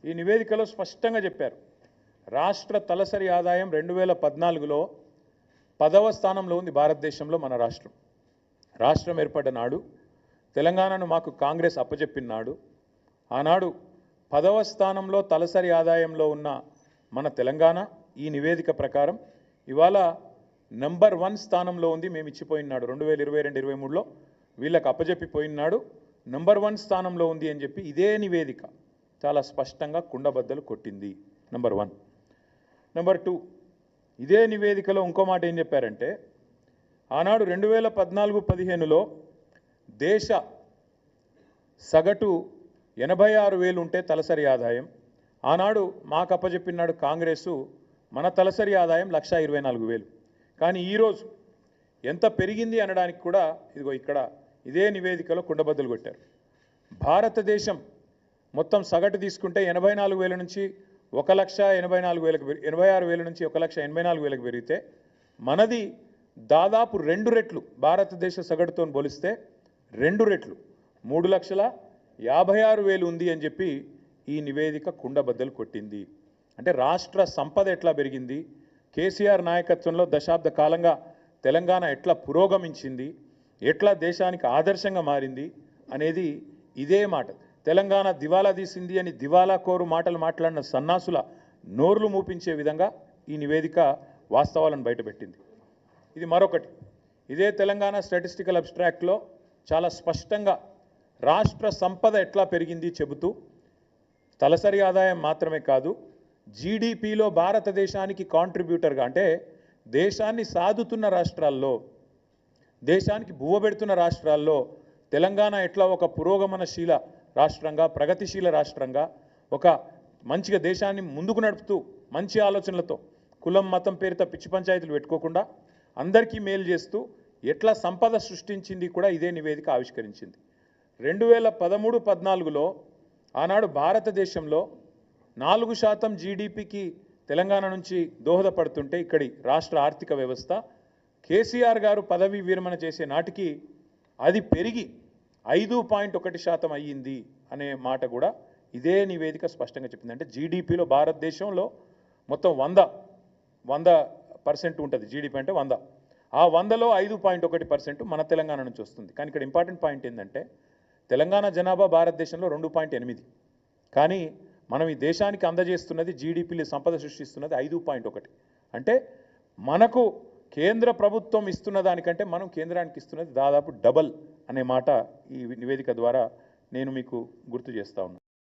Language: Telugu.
ఈ నివేదికలో స్పష్టంగా చెప్పారు. రాష్ట్ర తలసరి ఆదాయం 2014లో 10వ స్థానంలో ఉంది భారతదేశంలో మన రాష్ట్రం. రాష్ట్రం ఏర్పడ్డ నాడు తెలంగాణను మాకు కాంగ్రెస్ అప్పచెప్పినాడు. ఆనాడు 10వ స్థానంలో తలసరి ఆదాయంలో ఉన్న మన తెలంగాణ ఈ నివేదిక ప్రకారం ఇవాళ నంబర్ 1 స్థానంలో ఉంది. మేము ఇచ్చిపోయినాడు 2022-23లో వీళ్ళకి అప్పచెప్పిపోయినాడు. నంబర్ 1 స్థానంలో ఉంది అని చెప్పి ఇదే నివేదిక చాలా స్పష్టంగా కుండబద్దలు కొట్టింది. నంబర్ 1. నంబర్ 2, ఇదే నివేదికలో ఇంకో మాట ఏం చెప్పారంటే ఆనాడు 2014-15లో దేశ సగటు 86,000 ఉంటే తలసరి ఆదాయం. ఆనాడు మాకు అప్పచెప్పినాడు కాంగ్రెసు మన తలసరి ఆదాయం 1,24,000. కానీ ఈరోజు ఎంత పెరిగింది అనడానికి కూడా ఇదిగో ఇక్కడ ఇదే నివేదికలో కుండబద్దలు కొట్టారు. భారతదేశం మొత్తం సగటు తీసుకుంటే 84,000 నుంచి 1,86,000 నుంచి 1,84,000 పెరిగితే మనది దాదాపు 2 రెట్లు భారతదేశ సగటుతో పోలిస్తే 2 రెట్లు 3,56,000 ఉంది అని చెప్పి ఈ నివేదిక కుండబద్దలు కొట్టింది. అంటే రాష్ట్ర సంపద ఎట్లా పెరిగింది, కేసీఆర్ నాయకత్వంలో దశాబ్ద కాలంగా తెలంగాణ ఎట్లా పురోగమించింది, ఎట్లా దేశానికి ఆదర్శంగా మారింది అనేది ఇదే మాట. తెలంగాణ దివాలా తీసింది అని దివాలా కోరు మాటలు మాట్లాడిన సన్నాసుల నోర్లు మూపించే విధంగా ఈ నివేదిక వాస్తవాలను బయటపెట్టింది. ఇది మరొకటి. ఇదే తెలంగాణ స్టాటిస్టికల్ అబ్స్ట్రాక్ట్లో చాలా స్పష్టంగా రాష్ట్ర సంపద ఎట్లా పెరిగింది చెబుతూ తలసరి ఆదాయం మాత్రమే కాదు, జీడిపిలో భారతదేశానికి కాంట్రిబ్యూటర్గా అంటే దేశాన్ని సాదుతున్న రాష్ట్రాల్లో, దేశానికి బువ్వబెడుతున్న రాష్ట్రాల్లో తెలంగాణ ఎట్లా ఒక పురోగమనశీల రాష్ట్రంగా, ప్రగతిశీల రాష్ట్రంగా, ఒక మంచిగా దేశాన్ని ముందుకు నడుపుతూ మంచి ఆలోచనలతో కులం మతం పేరుతో పిచ్చి పంచాయతీలు పెట్టుకోకుండా అందరికీ మేలు చేస్తూ ఎట్లా సంపద సృష్టించింది కూడా ఇదే నివేదిక ఆవిష్కరించింది. 2013-14లో ఆనాడు భారతదేశంలో 4% జీడిపికి తెలంగాణ నుంచి దోహదపడుతుంటే ఇక్కడి రాష్ట్ర ఆర్థిక వ్యవస్థ కేసీఆర్ గారు పదవి విరమణ చేసే నాటికి అది పెరిగి 5.1% అయ్యింది అనే మాట కూడా ఇదే నివేదిక స్పష్టంగా చెప్పింది. అంటే జీడిపిలో భారతదేశంలో మొత్తం 100% ఉంటుంది. జీడిపి అంటే 100. ఆ 100లో 5.1% మన తెలంగాణ నుంచి వస్తుంది. కానీ ఇక్కడ ఇంపార్టెంట్ పాయింట్ ఏంటంటే తెలంగాణ జనాభా భారతదేశంలో 2.8, కానీ మనం ఈ దేశానికి అందజేస్తున్నది జీడిపిలో సంపద సృష్టిస్తున్నది 5.1. అంటే మనకు కేంద్ర ప్రభుత్వం ఇస్తున్న దానికంటే మనం కేంద్రానికి ఇస్తున్నది దాదాపు డబల్ అనే మాట ఈ నివేదిక ద్వారా నేను మీకు గుర్తు చేస్తా ఉన్నాను.